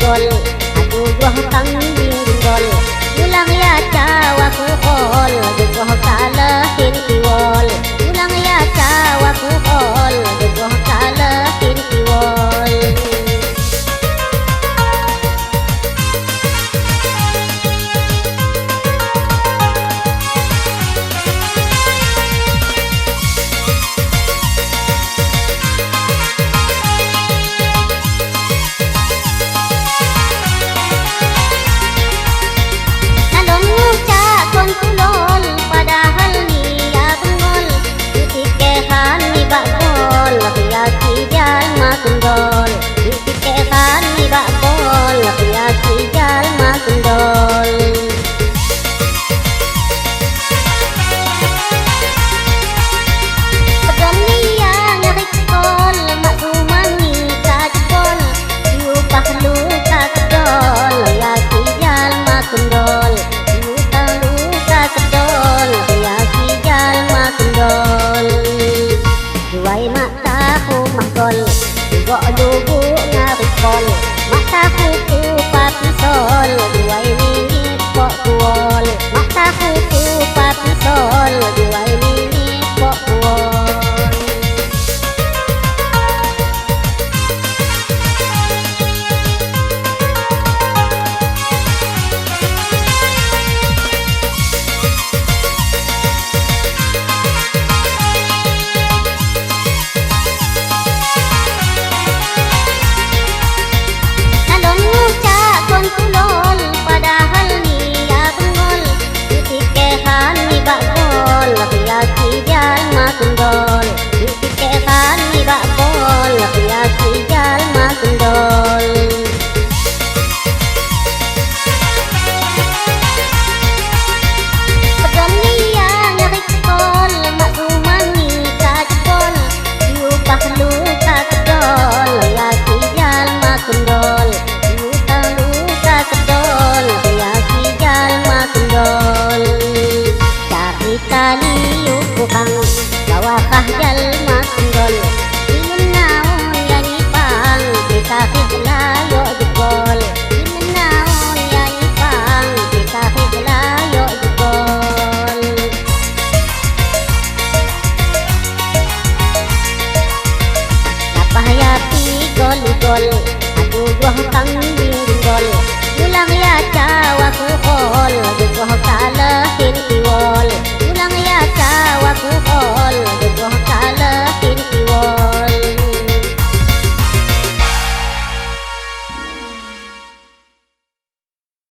gol Aku goh kang gol Ulang ya cawa ku kol Goh kalahin kiwol Ulang ya cawa ku kol Goh kalahin kiwol Gok lugu ngarikol Mataku ku papisol Duai minit kok kuol Mataku ku papisol Duai minit kok kuol Kendol, dipikekan ni bak bol, piasi jal mak kendol. Pedon lia nyarik kol, mak rumah ni kajpol, diubah luka kedol, piasi jal mak kendol, diubah luka kedol, piasi jal mak kendol. Cari kali ukang Wakah jalma kendol Ingin naon yani pang Kita kiglayo jebol Ingin naon yani pang Kita kiglayo jebol Lapah yapi gol-gol Aku goh kang gol Ulang ya cawa ku kol Goh kalahin kiwol Ulang ya cawa ku